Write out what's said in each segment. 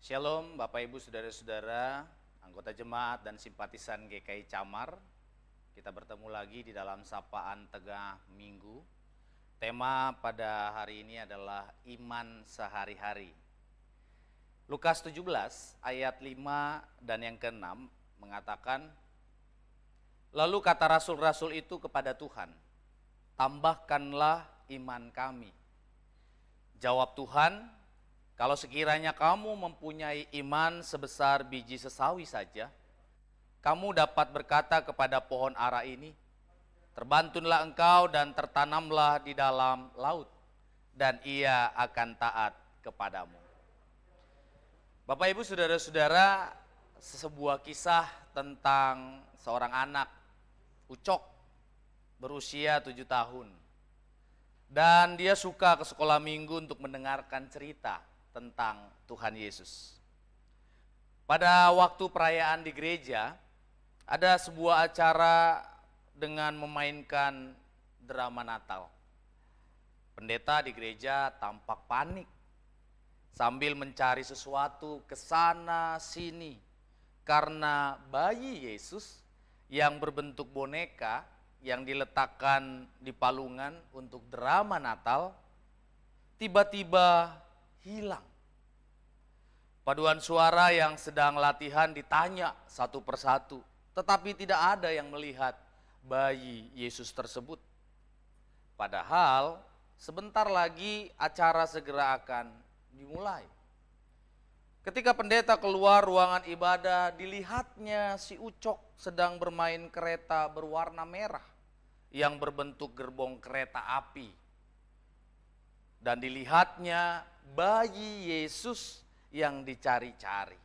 Shalom Bapak Ibu Saudara-saudara, anggota jemaat dan simpatisan GKI Camar. Kita bertemu lagi di dalam sapaan tengah minggu. Tema pada hari ini adalah iman sehari-hari. Lukas 17 ayat 5 dan yang ke-6 mengatakan, lalu kata rasul-rasul itu kepada Tuhan, tambahkanlah iman kami. Jawab Tuhan, kalau sekiranya kamu mempunyai iman sebesar biji sesawi saja, kamu dapat berkata kepada pohon ara ini, terbantunlah engkau dan tertanamlah di dalam laut, dan ia akan taat kepadamu. Bapak Ibu Saudara-saudara, sebuah kisah tentang seorang anak, Ucok, berusia 7 tahun. Dan dia suka ke sekolah minggu untuk mendengarkan cerita tentang Tuhan Yesus. Pada waktu perayaan di gereja, ada sebuah acara dengan memainkan drama Natal. Pendeta di gereja tampak panik sambil mencari sesuatu ke sana sini karena bayi Yesus yang berbentuk boneka yang diletakkan di palungan untuk drama Natal tiba-tiba hilang. Paduan suara yang sedang latihan ditanya satu persatu, tetapi tidak ada yang melihat bayi Yesus tersebut. Padahal sebentar lagi acara segera akan dimulai. Ketika pendeta keluar ruangan ibadah, dilihatnya si Ucok sedang bermain kereta berwarna merah yang berbentuk gerbong kereta api. Dan dilihatnya bayi Yesus yang dicari-cari.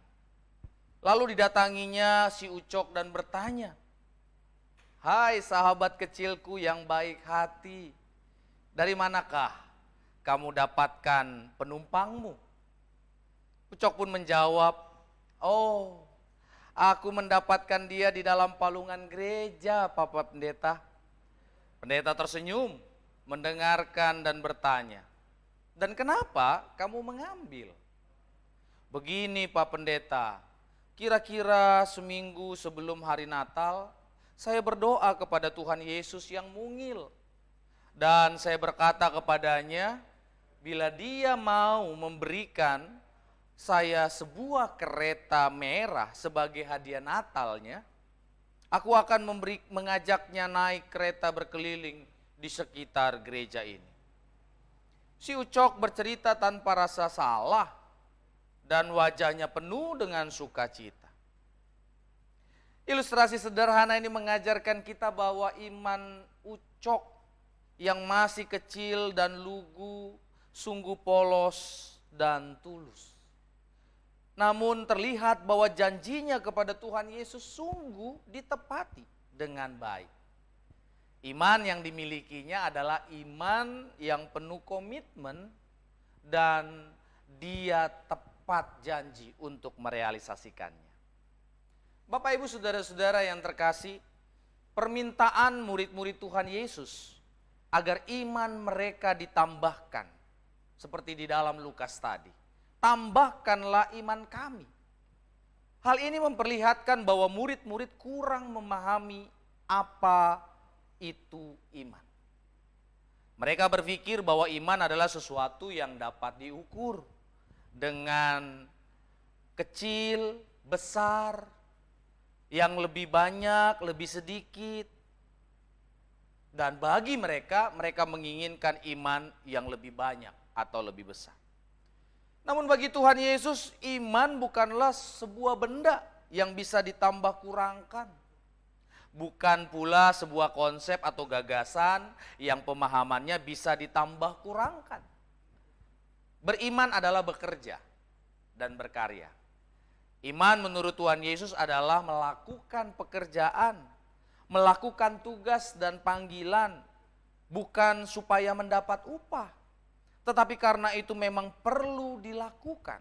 Lalu didatanginya si Ucok dan bertanya, hai sahabat kecilku yang baik hati, dari manakah kamu dapatkan penumpangmu? Ucok pun menjawab, oh, aku mendapatkan dia di dalam palungan gereja, Papa Pendeta. Pendeta tersenyum, mendengarkan dan bertanya, dan kenapa kamu mengambil? Begini Pak Pendeta, kira-kira seminggu sebelum hari Natal, saya berdoa kepada Tuhan Yesus yang mungil. Dan saya berkata kepadanya, bila dia mau memberikan saya sebuah kereta merah sebagai hadiah Natalnya, aku akan mengajaknya naik kereta berkeliling di sekitar gereja ini. Si Ucok bercerita tanpa rasa salah dan wajahnya penuh dengan sukacita. Ilustrasi sederhana ini mengajarkan kita bahwa iman Ucok yang masih kecil dan lugu sungguh polos dan tulus. Namun terlihat bahwa janjinya kepada Tuhan Yesus sungguh ditepati dengan baik. Iman yang dimilikinya adalah iman yang penuh komitmen dan dia tepat janji untuk merealisasikannya. Bapak Ibu Saudara-saudara yang terkasih, permintaan murid-murid Tuhan Yesus agar iman mereka ditambahkan seperti di dalam Lukas tadi. Tambahkanlah iman kami. Hal ini memperlihatkan bahwa murid-murid kurang memahami apa itu iman. Mereka berpikir bahwa iman adalah sesuatu yang dapat diukur dengan kecil, besar, yang lebih banyak, lebih sedikit. Dan bagi mereka, mereka menginginkan iman yang lebih banyak atau lebih besar. Namun bagi Tuhan Yesus, iman bukanlah sebuah benda yang bisa ditambah kurangkan. Bukan pula sebuah konsep atau gagasan yang pemahamannya bisa ditambah kurangkan. Beriman adalah bekerja dan berkarya. Iman menurut Tuhan Yesus adalah melakukan pekerjaan, melakukan tugas dan panggilan, bukan supaya mendapat upah, tetapi karena itu memang perlu dilakukan.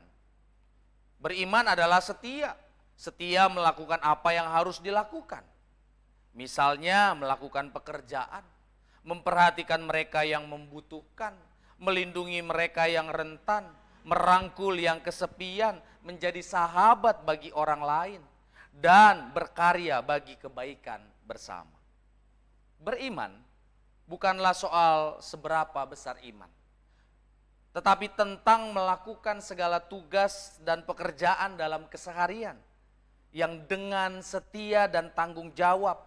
Beriman adalah setia, setia melakukan apa yang harus dilakukan. Misalnya melakukan pekerjaan, memperhatikan mereka yang membutuhkan, melindungi mereka yang rentan, merangkul yang kesepian menjadi sahabat bagi orang lain, dan berkarya bagi kebaikan bersama. Beriman bukanlah soal seberapa besar iman, tetapi tentang melakukan segala tugas dan pekerjaan dalam keseharian yang dengan setia dan tanggung jawab,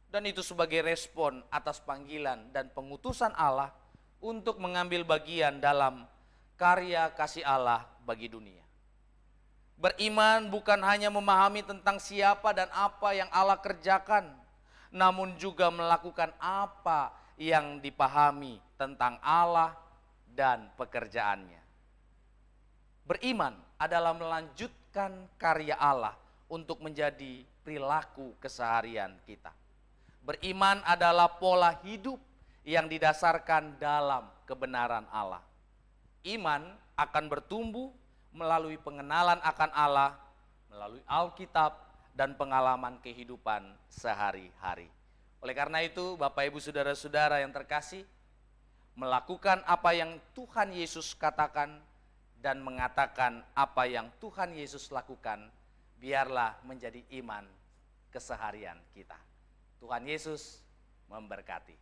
dan itu sebagai respon atas panggilan dan pengutusan Allah untuk mengambil bagian dalam karya kasih Allah bagi dunia. Beriman bukan hanya memahami tentang siapa dan apa yang Allah kerjakan, namun juga melakukan apa yang dipahami tentang Allah dan pekerjaannya. Beriman adalah melanjutkan karya Allah untuk menjadi perilaku keseharian kita. Beriman adalah pola hidup yang didasarkan dalam kebenaran Allah. Iman akan bertumbuh melalui pengenalan akan Allah, melalui Alkitab, dan pengalaman kehidupan sehari-hari. Oleh karena itu, Bapak Ibu Saudara-saudara yang terkasih, melakukan apa yang Tuhan Yesus katakan dan mengatakan apa yang Tuhan Yesus lakukan, biarlah menjadi iman keseharian kita. Tuhan Yesus memberkati.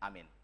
Amin.